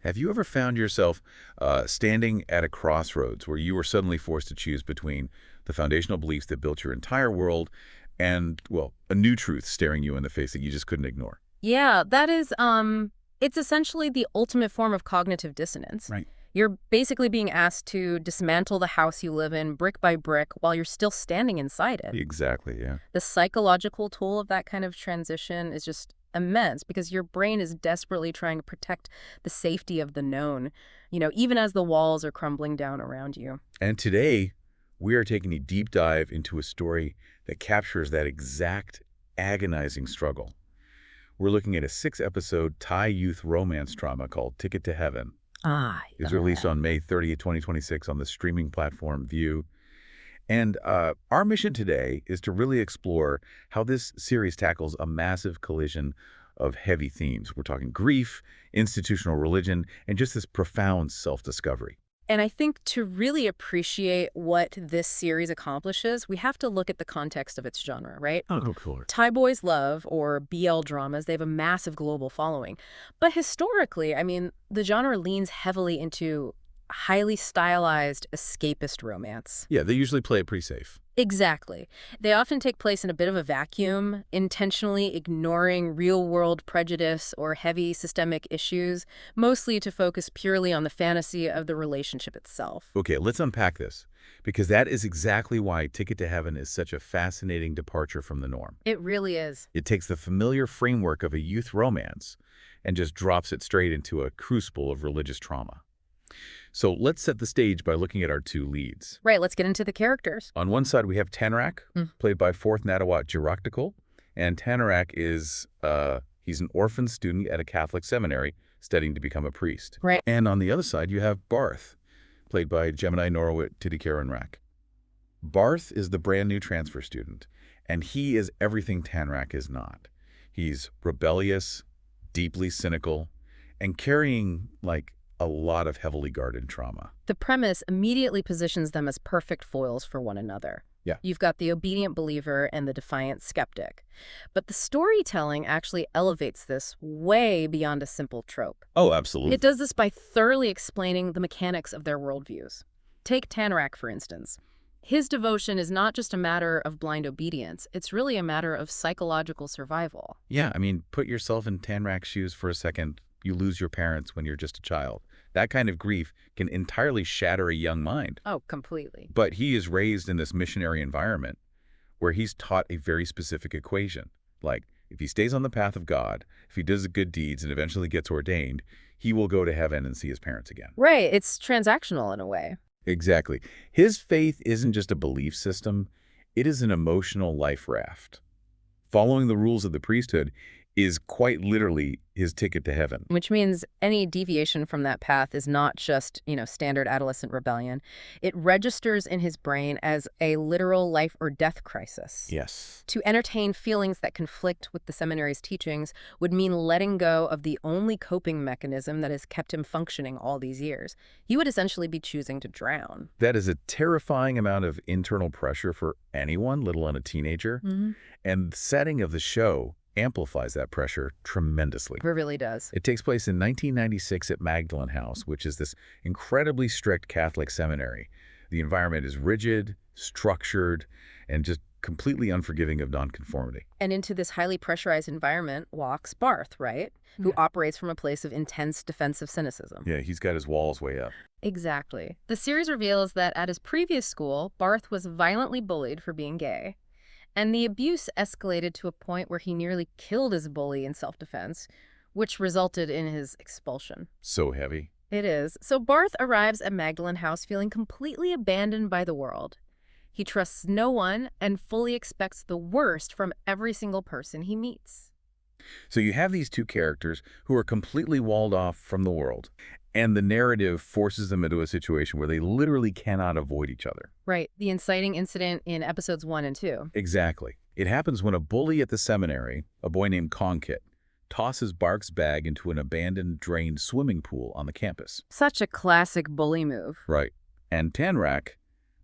Have you ever found yourself standing at a crossroads where you were suddenly forced to choose between the foundational beliefs that built your entire world and, well, a new truth staring you in the face that you just couldn't ignore? Yeah, that is, it's essentially the ultimate form of cognitive dissonance. Right. You're basically being asked to dismantle the house you live in brick by brick while you're still standing inside it. Exactly, yeah. The psychological toll of that kind of transition is just immense because your brain is desperately trying to protect the safety of the known, even as the walls are crumbling down around you. And today, we are taking a deep dive into a story that captures that exact agonizing struggle. We're looking at a 6-episode Thai youth romance drama called Ticket to Heaven. It was released on May 30th, 2026 on the streaming platform View. And our mission today is to really explore how this series tackles a massive collision of heavy themes. We're talking grief, institutional religion, and just this profound self-discovery. And I think to really appreciate what this series accomplishes, we have to look at the context of its genre, right? Oh, cool. Thai boys love, or BL dramas, they have a massive global following. But historically, the genre leans heavily into highly stylized escapist romance. Yeah, they usually play it pretty safe. Exactly. They often take place in a bit of a vacuum, intentionally ignoring real-world prejudice or heavy systemic issues, mostly to focus purely on the fantasy of the relationship itself. Okay, let's unpack this, because that is exactly why Ticket to Heaven is such a fascinating departure from the norm. It really is. It takes the familiar framework of a youth romance and just drops it straight into a crucible of religious trauma. So let's set the stage by looking at our two leads. Right, let's get into the characters. On one side, we have Tanrak, played by Fourth Nattawat Jiraktikul. And Tanrak is, he's an orphan student at a Catholic seminary studying to become a priest. Right. And on the other side, you have Barth, played by Gemini Norawit Rak. Barth is the brand new transfer student, and he is everything Tanrak is not. He's rebellious, deeply cynical, and carrying, a lot of heavily guarded trauma. The premise immediately positions them as perfect foils for one another. Yeah. You've got the obedient believer and the defiant skeptic. But the storytelling actually elevates this way beyond a simple trope. Oh, absolutely. It does this by thoroughly explaining the mechanics of their worldviews. Take Tanrak, for instance. His devotion is not just a matter of blind obedience. It's really a matter of psychological survival. Yeah, put yourself in Tanrak's shoes for a second. You lose your parents when you're just a child. That kind of grief can entirely shatter a young mind. Oh, completely. But he is raised in this missionary environment where he's taught a very specific equation. Like, if he stays on the path of God, if he does good deeds and eventually gets ordained, he will go to heaven and see his parents again. Right. It's transactional in a way. Exactly. His faith isn't just a belief system. It is an emotional life raft. Following the rules of the priesthood is quite literally his ticket to heaven. Which means any deviation from that path is not just, standard adolescent rebellion. It registers in his brain as a literal life or death crisis. Yes. To entertain feelings that conflict with the seminary's teachings would mean letting go of the only coping mechanism that has kept him functioning all these years. He would essentially be choosing to drown. That is a terrifying amount of internal pressure for anyone, let alone a teenager. And the setting of the show amplifies that pressure tremendously. It really does. It takes place in 1996 at Magdalen House, which is this incredibly strict Catholic seminary. The environment is rigid, structured, and just completely unforgiving of nonconformity. And into this highly pressurized environment walks Barth, right? Who operates from a place of intense defensive cynicism. Yeah, he's got his walls way up. Exactly. The series reveals that at his previous school, Barth was violently bullied for being gay. And the abuse escalated to a point where he nearly killed his bully in self-defense, which resulted in his expulsion. So heavy. It is. So Barth arrives at Magdalen House feeling completely abandoned by the world. He trusts no one and fully expects the worst from every single person he meets. So you have these two characters who are completely walled off from the world, and the narrative forces them into a situation where they literally cannot avoid each other. Right. The inciting incident in episodes 1 and 2. Exactly. It happens when a bully at the seminary, a boy named Konkit, tosses Bark's bag into an abandoned, drained swimming pool on the campus. Such a classic bully move. Right. And Tanrak,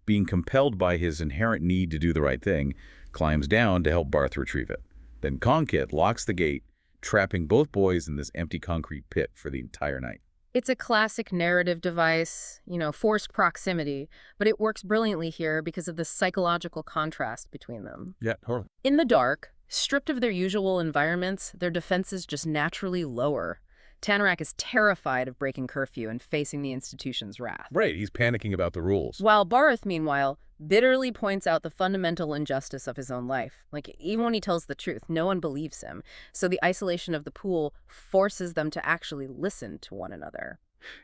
being compelled by his inherent need to do the right thing, climbs down to help Barth retrieve it. Then Konkit locks the gate, trapping both boys in this empty concrete pit for the entire night. It's a classic narrative device, forced proximity, but it works brilliantly here because of the psychological contrast between them. Yeah, totally. In the dark, stripped of their usual environments, their defenses just naturally lower. Tanrak is terrified of breaking curfew and facing the institution's wrath. Right, he's panicking about the rules. While Barth, meanwhile, bitterly points out the fundamental injustice of his own life. Like, even when he tells the truth, no one believes him. So the isolation of the pool forces them to actually listen to one another.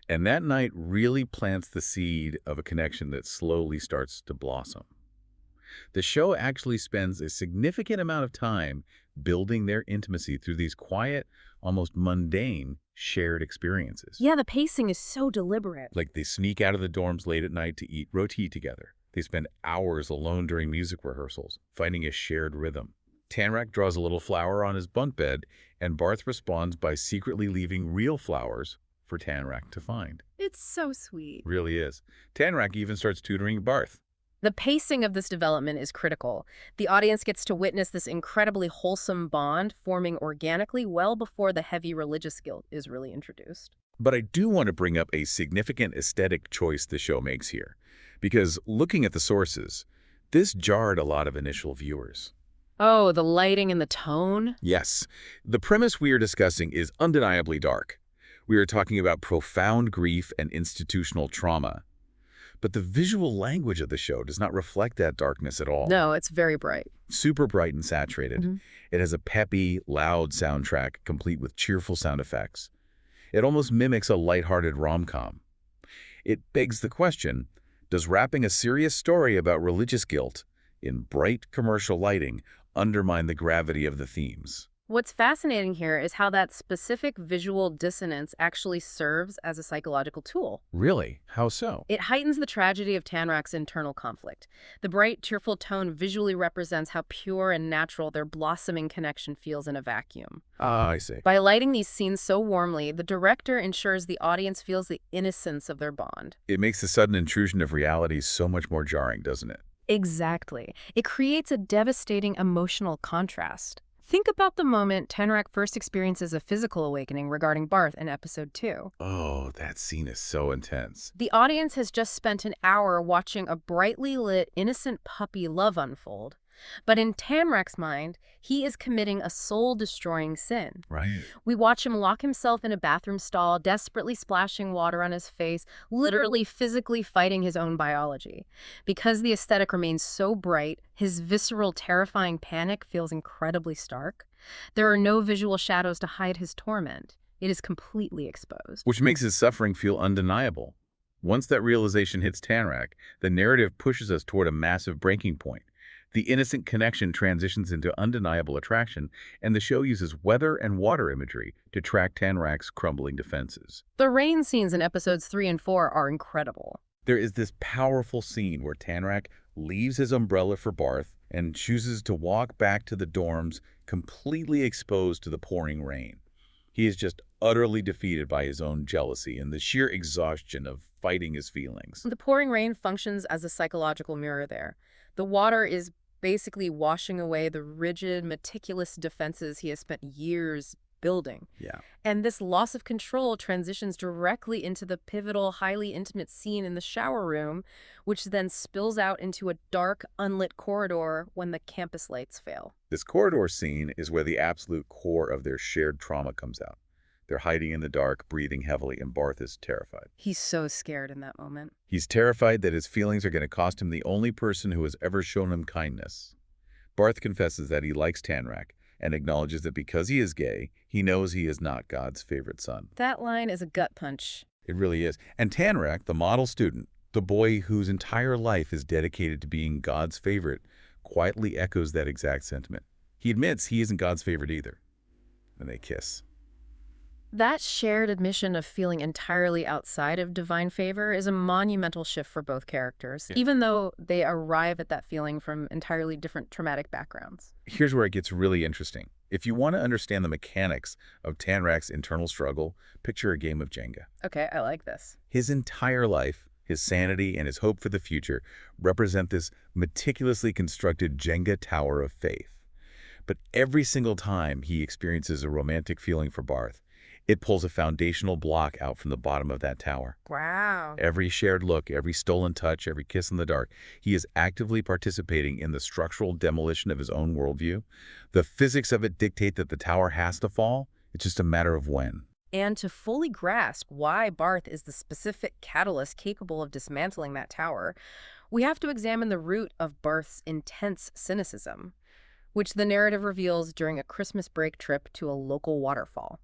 And that night really plants the seed of a connection that slowly starts to blossom. The show actually spends a significant amount of time building their intimacy through these quiet, almost mundane, shared experiences. Yeah, the pacing is so deliberate. Like they sneak out of the dorms late at night to eat roti together. They spend hours alone during music rehearsals, finding a shared rhythm. Tanrak draws a little flower on his bunk bed, and Barth responds by secretly leaving real flowers for Tanrak to find. It's so sweet. Really is. Tanrak even starts tutoring Barth. The pacing of this development is critical. The audience gets to witness this incredibly wholesome bond forming organically well before the heavy religious guilt is really introduced. But I do want to bring up a significant aesthetic choice the show makes here. Because looking at the sources, this jarred a lot of initial viewers. Oh, the lighting and the tone? Yes, the premise we are discussing is undeniably dark. We are talking about profound grief and institutional trauma. But the visual language of the show does not reflect that darkness at all. No, it's very bright. Super bright and saturated. It has a peppy, loud soundtrack complete with cheerful sound effects. It almost mimics a lighthearted rom-com. It begs the question, does wrapping a serious story about religious guilt in bright commercial lighting undermine the gravity of the themes? What's fascinating here is how that specific visual dissonance actually serves as a psychological tool. Really? How so? It heightens the tragedy of Tanrak's internal conflict. The bright, cheerful tone visually represents how pure and natural their blossoming connection feels in a vacuum. Ah, I see. By lighting these scenes so warmly, the director ensures the audience feels the innocence of their bond. It makes the sudden intrusion of reality so much more jarring, doesn't it? Exactly. It creates a devastating emotional contrast. Think about the moment Tanrak first experiences a physical awakening regarding Barth in episode 2. Oh, that scene is so intense. The audience has just spent an hour watching a brightly lit, innocent puppy love unfold. But in Tanrak's mind, he is committing a soul-destroying sin. Right. We watch him lock himself in a bathroom stall, desperately splashing water on his face, literally physically fighting his own biology. Because the aesthetic remains so bright, his visceral, terrifying panic feels incredibly stark. There are no visual shadows to hide his torment. It is completely exposed. Which makes his suffering feel undeniable. Once that realization hits Tanrak, the narrative pushes us toward a massive breaking point. The innocent connection transitions into undeniable attraction, and the show uses weather and water imagery to track Tanrak's crumbling defenses. The rain scenes in episodes 3 and 4 are incredible. There is this powerful scene where Tanrak leaves his umbrella for Barth and chooses to walk back to the dorms completely exposed to the pouring rain. He is just utterly defeated by his own jealousy and the sheer exhaustion of fighting his feelings. The pouring rain functions as a psychological mirror there. The water is basically washing away the rigid, meticulous defenses he has spent years building. Yeah. And this loss of control transitions directly into the pivotal, highly intimate scene in the shower room, which then spills out into a dark, unlit corridor when the campus lights fail. This corridor scene is where the absolute core of their shared trauma comes out. They're hiding in the dark, breathing heavily, and Barth is terrified. He's so scared in that moment. He's terrified that his feelings are going to cost him the only person who has ever shown him kindness. Barth confesses that he likes Tanrak and acknowledges that because he is gay, he knows he is not God's favorite son. That line is a gut punch. It really is. And Tanrak, the model student, the boy whose entire life is dedicated to being God's favorite, quietly echoes that exact sentiment. He admits he isn't God's favorite either. And they kiss. That shared admission of feeling entirely outside of divine favor is a monumental shift for both characters, even though they arrive at that feeling from entirely different traumatic backgrounds. Here's where it gets really interesting. If you want to understand the mechanics of Tanrak's internal struggle, picture a game of Jenga. Okay, I like this. His entire life, his sanity, and his hope for the future represent this meticulously constructed Jenga tower of faith. But every single time he experiences a romantic feeling for Barth, It pulls a foundational block out from the bottom of that tower. Wow. Every shared look, every stolen touch, every kiss in the dark, he is actively participating in the structural demolition of his own worldview. The physics of it dictate that the tower has to fall. It's just a matter of when. And to fully grasp why Barth is the specific catalyst capable of dismantling that tower, we have to examine the root of Barth's intense cynicism, which the narrative reveals during a Christmas break trip to a local waterfall.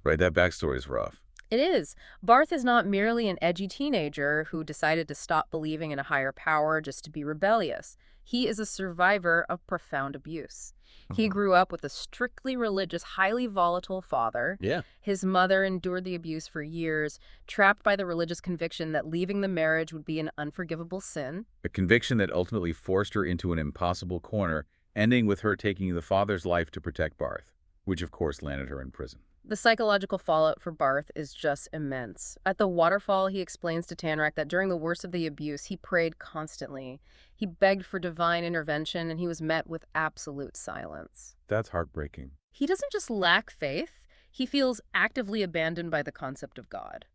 Right, that backstory is rough. It is. Barth is not merely an edgy teenager who decided to stop believing in a higher power just to be rebellious. He is a survivor of profound abuse. He grew up with a strictly religious, highly volatile father. Yeah. His mother endured the abuse for years, trapped by the religious conviction that leaving the marriage would be an unforgivable sin. A conviction that ultimately forced her into an impossible corner, ending with her taking the father's life to protect Barth, which of course landed her in prison. The psychological fallout for Barth is just immense. At the waterfall, he explains to Tanrak that during the worst of the abuse, he prayed constantly. He begged for divine intervention, and he was met with absolute silence. That's heartbreaking. He doesn't just lack faith, he feels actively abandoned by the concept of God.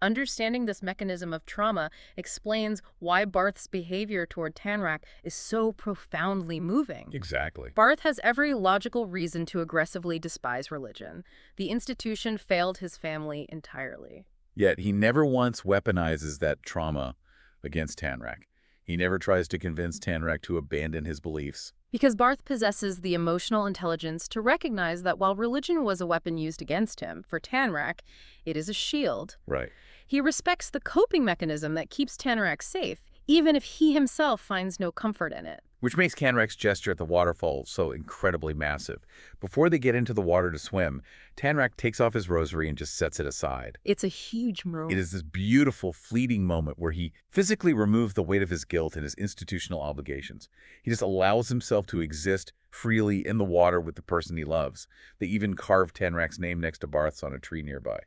Understanding this mechanism of trauma explains why Barth's behavior toward Tanrak is so profoundly moving. Exactly. Barth has every logical reason to aggressively despise religion. The institution failed his family entirely. Yet he never once weaponizes that trauma against Tanrak. He never tries to convince Tanrak to abandon his beliefs. Because Barth possesses the emotional intelligence to recognize that while religion was a weapon used against him, for Tanrak, it is a shield. Right. He respects the coping mechanism that keeps Tanrak safe, even if he himself finds no comfort in it. Which makes Tanrak's gesture at the waterfall so incredibly massive. Before they get into the water to swim, Tanrak takes off his rosary and just sets it aside. It's a huge move. It is this beautiful, fleeting moment where he physically removes the weight of his guilt and his institutional obligations. He just allows himself to exist freely in the water with the person he loves. They even carve Tanrak's name next to Barth's on a tree nearby.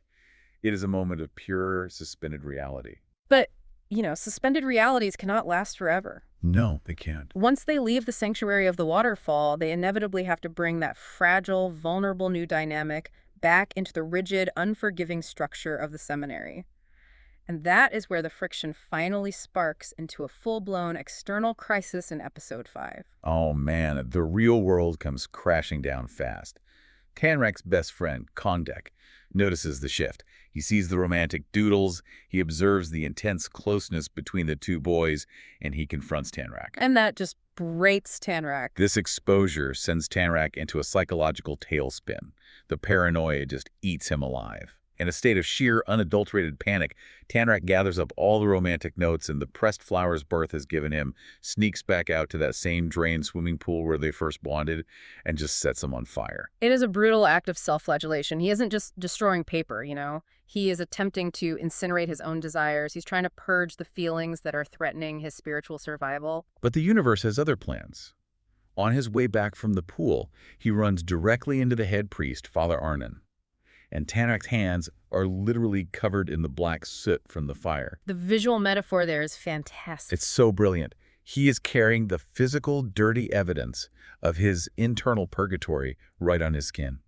It is a moment of pure, suspended reality. But, suspended realities cannot last forever. No, they can't. Once they leave the sanctuary of the waterfall, they inevitably have to bring that fragile, vulnerable new dynamic back into the rigid, unforgiving structure of the seminary. And that is where the friction finally sparks into a full-blown external crisis in episode 5. Oh man, the real world comes crashing down fast. Tanrak's best friend, Kondek, notices the shift. He sees the romantic doodles, he observes the intense closeness between the two boys, and he confronts Tanrak. And that just grates Tanrak. This exposure sends Tanrak into a psychological tailspin. The paranoia just eats him alive. In a state of sheer, unadulterated panic, Tanrak gathers up all the romantic notes and the pressed flowers Barth has given him, sneaks back out to that same drained swimming pool where they first bonded, and just sets them on fire. It is a brutal act of self-flagellation. He isn't just destroying paper, He is attempting to incinerate his own desires. He's trying to purge the feelings that are threatening his spiritual survival. But the universe has other plans. On his way back from the pool, he runs directly into the head priest, Father Arnon. And Tanrak's hands are literally covered in the black soot from the fire. The visual metaphor there is fantastic. It's so brilliant. He is carrying the physical, dirty evidence of his internal purgatory right on his skin.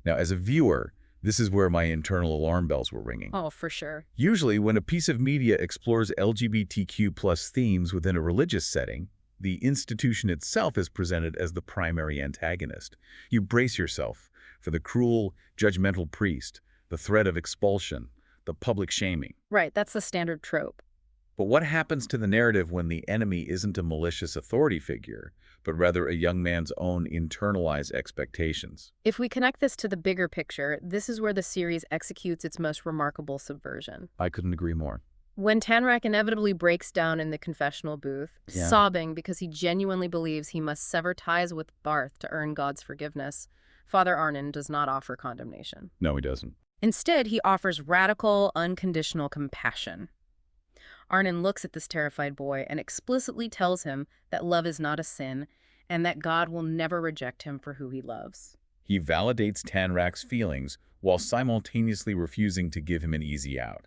Now, as a viewer, this is where my internal alarm bells were ringing. Oh, for sure. Usually, when a piece of media explores LGBTQ+ themes within a religious setting, the institution itself is presented as the primary antagonist. You brace yourself for the cruel, judgmental priest, the threat of expulsion, the public shaming. Right, that's the standard trope. But what happens to the narrative when the enemy isn't a malicious authority figure, but rather a young man's own internalized expectations? If we connect this to the bigger picture, this is where the series executes its most remarkable subversion. I couldn't agree more. When Tanrak inevitably breaks down in the confessional booth, sobbing because he genuinely believes he must sever ties with Barth to earn God's forgiveness, Father Arnon does not offer condemnation. No, he doesn't. Instead, he offers radical, unconditional compassion. Arnon looks at this terrified boy and explicitly tells him that love is not a sin and that God will never reject him for who he loves. He validates Tanrak's feelings while simultaneously refusing to give him an easy out.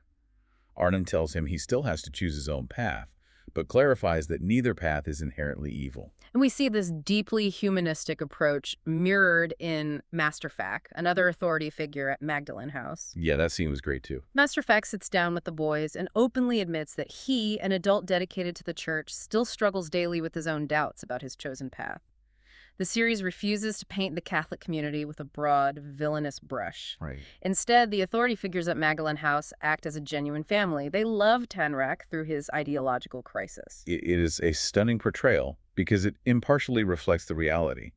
Arnon tells him he still has to choose his own path, but clarifies that neither path is inherently evil. And we see this deeply humanistic approach mirrored in Master Fack, another authority figure at Magdalen House. Yeah, that scene was great too. Master Fack sits down with the boys and openly admits that he, an adult dedicated to the church, still struggles daily with his own doubts about his chosen path. The series refuses to paint the Catholic community with a broad, villainous brush. Right. Instead, the authority figures at Magdalen House act as a genuine family. They love Tanrak through his ideological crisis. It is a stunning portrayal because it impartially reflects the reality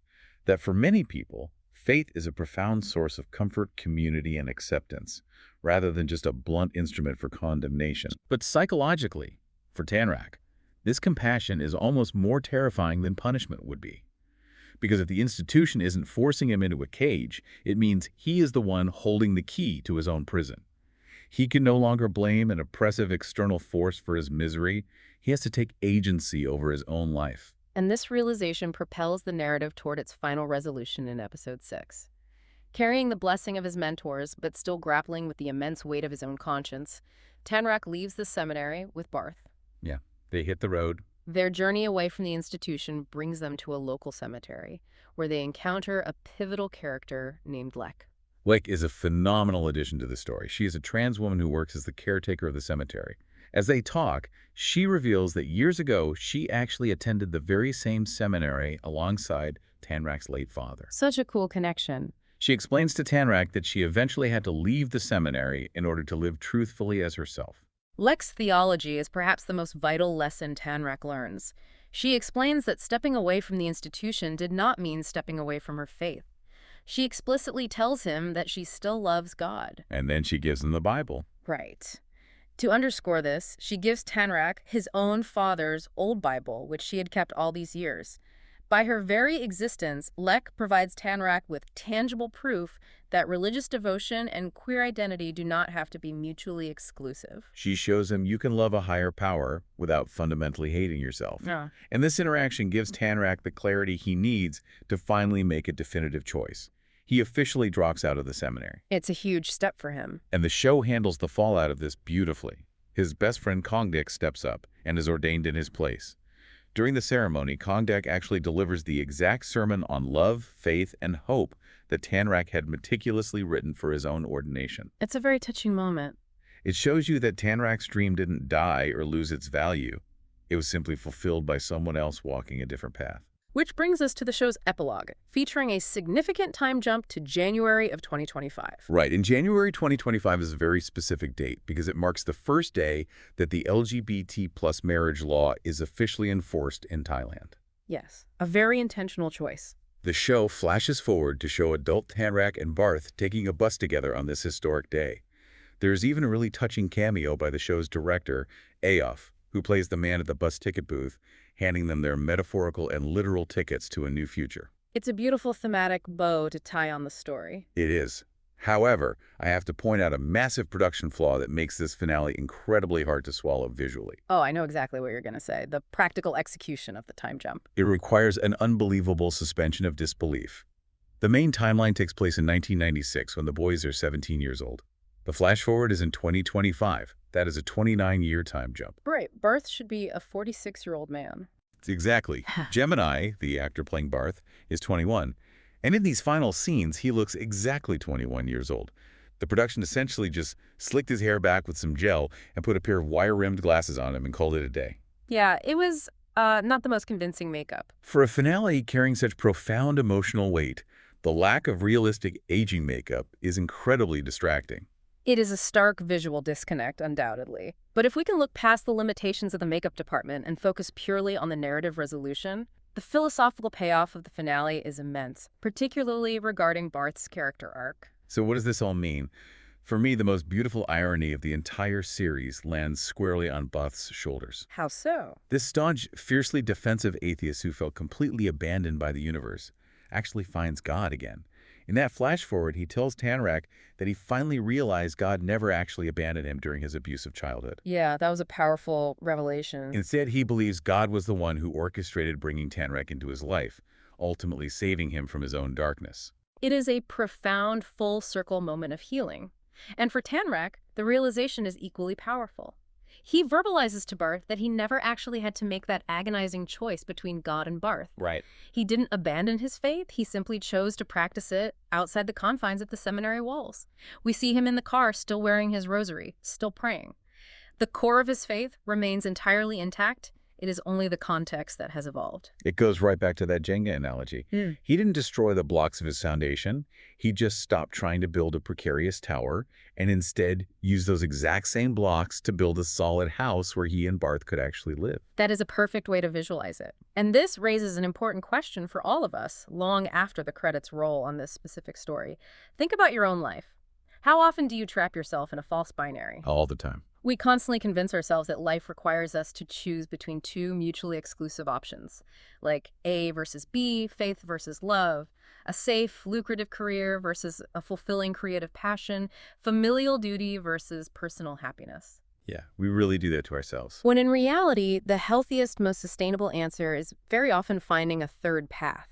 that for many people, faith is a profound source of comfort, community, and acceptance, rather than just a blunt instrument for condemnation. But psychologically, for Tanrak, this compassion is almost more terrifying than punishment would be. Because if the institution isn't forcing him into a cage, it means he is the one holding the key to his own prison. He can no longer blame an oppressive external force for his misery. He has to take agency over his own life. And this realization propels the narrative toward its final resolution in episode 6. Carrying the blessing of his mentors, but still grappling with the immense weight of his own conscience, Tanrak leaves the seminary with Barth. Yeah, they hit the road. Their journey away from the institution brings them to a local cemetery, where they encounter a pivotal character named Lek. Lek is a phenomenal addition to the story. She is a trans woman who works as the caretaker of the cemetery. As they talk, she reveals that years ago, she actually attended the very same seminary alongside Tanrak's late father. Such a cool connection. She explains to Tanrak that she eventually had to leave the seminary in order to live truthfully as herself. Lek's theology is perhaps the most vital lesson Tanrak learns. She explains that stepping away from the institution did not mean stepping away from her faith. She explicitly tells him that she still loves God. And then she gives him the Bible. Right. To underscore this, she gives Tanrak his own father's old Bible, which she had kept all these years. By her very existence, Lek provides Tanrak with tangible proof that religious devotion and queer identity do not have to be mutually exclusive. She shows him you can love a higher power without fundamentally hating yourself. Yeah. And this interaction gives Tanrak the clarity he needs to finally make a definitive choice. He officially drops out of the seminary. It's a huge step for him. And the show handles the fallout of this beautifully. His best friend Kongdik steps up and is ordained in his place. During the ceremony, Kongdik actually delivers the exact sermon on love, faith, and hope that Tanrak had meticulously written for his own ordination. It's a very touching moment. It shows you that Tanrak's dream didn't die or lose its value. It was simply fulfilled by someone else walking a different path. Which brings us to the show's epilogue, featuring a significant time jump to January of 2025. Right, and January 2025 is a very specific date because it marks the first day that the LGBT plus marriage law is officially enforced in Thailand. Yes, a very intentional choice. The show flashes forward to show adult Tanrak and Barth taking a bus together on this historic day. There's even a really touching cameo by the show's director, Aof, who plays the man at the bus ticket booth, handing them their metaphorical and literal tickets to a new future. It's a beautiful thematic bow to tie on the story. It is. However, I have to point out a massive production flaw that makes this finale incredibly hard to swallow visually. Oh, I know exactly what you're going to say. The practical execution of the time jump. It requires an unbelievable suspension of disbelief. The main timeline takes place in 1996 when the boys are 17 years old. The flash forward is in 2025. That is a 29-year time jump. Right. Barth should be a 46-year-old man. Exactly. Gemini, the actor playing Barth, is 21. And in these final scenes, he looks exactly 21 years old. The production essentially just slicked his hair back with some gel and put a pair of wire-rimmed glasses on him and called it a day. Yeah, it was not the most convincing makeup. For a finale carrying such profound emotional weight, the lack of realistic aging makeup is incredibly distracting. It is a stark visual disconnect, undoubtedly. But if we can look past the limitations of the makeup department and focus purely on the narrative resolution, the philosophical payoff of the finale is immense, particularly regarding Barth's character arc. So what does this all mean? For me, the most beautiful irony of the entire series lands squarely on Barth's shoulders. How so? This staunch, fiercely defensive atheist who felt completely abandoned by the universe actually finds God again. In that flash forward, he tells Tanrak that he finally realized God never actually abandoned him during his abusive childhood. Yeah, that was a powerful revelation. Instead, he believes God was the one who orchestrated bringing Tanrak into his life, ultimately saving him from his own darkness. It is a profound full-circle moment of healing. And for Tanrak, the realization is equally powerful. He verbalizes to Barth that he never actually had to make that agonizing choice between God and Barth. Right. He didn't abandon his faith, he simply chose to practice it outside the confines of the seminary walls. We see him in the car still wearing his rosary, still praying. The core of his faith remains entirely intact. It is only the context that has evolved. It goes right back to that Jenga analogy. He didn't destroy the blocks of his foundation. He just stopped trying to build a precarious tower and instead used those exact same blocks to build a solid house where he and Barth could actually live. That is a perfect way to visualize it. And this raises an important question for all of us long after the credits roll on this specific story. Think about your own life. How often do you trap yourself in a false binary? All the time. We constantly convince ourselves that life requires us to choose between two mutually exclusive options, like A versus B, faith versus love, a safe, lucrative career versus a fulfilling creative passion, familial duty versus personal happiness. Yeah, we really do that to ourselves. When in reality, the healthiest, most sustainable answer is very often finding a third path,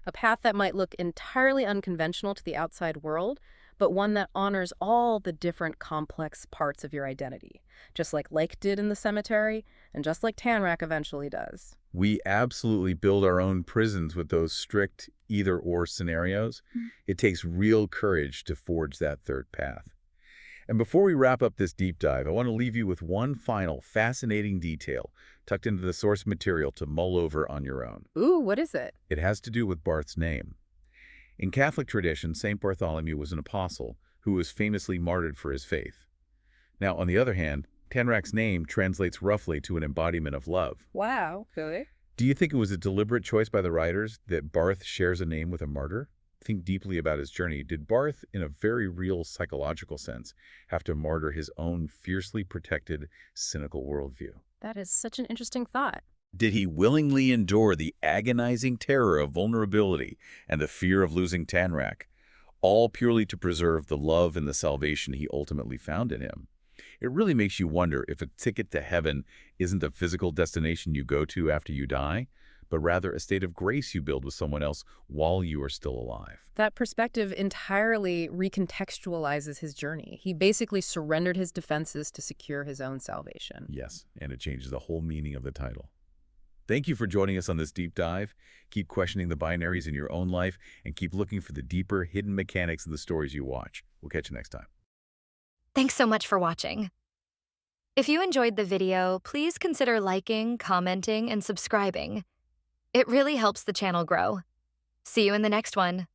a path that might look entirely unconventional to the outside world, but one that honors all the different complex parts of your identity, just like Lake did in the cemetery, and just like Tanrak eventually does. We absolutely build our own prisons with those strict either-or scenarios. It takes real courage to forge that third path. And before we wrap up this deep dive, I want to leave you with one final fascinating detail tucked into the source material to mull over on your own. Ooh, what is it? It has to do with Barth's name. In Catholic tradition, St. Bartholomew was an apostle who was famously martyred for his faith. Now, on the other hand, Tanrak's name translates roughly to an embodiment of love. Wow, really? Do you think it was a deliberate choice by the writers that Barth shares a name with a martyr? Think deeply about his journey. Did Barth, in a very real psychological sense, have to martyr his own fiercely protected, cynical worldview? That is such an interesting thought. Did he willingly endure the agonizing terror of vulnerability and the fear of losing Tanrak, all purely to preserve the love and the salvation he ultimately found in him? It really makes you wonder if a ticket to heaven isn't a physical destination you go to after you die, but rather a state of grace you build with someone else while you are still alive. That perspective entirely recontextualizes his journey. He basically surrendered his defenses to secure his own salvation. Yes, and it changes the whole meaning of the title. Thank you for joining us on this deep dive. Keep questioning the binaries in your own life and keep looking for the deeper, hidden mechanics of the stories you watch. We'll catch you next time. Thanks so much for watching. If you enjoyed the video, please consider liking, commenting, and subscribing. It really helps the channel grow. See you in the next one.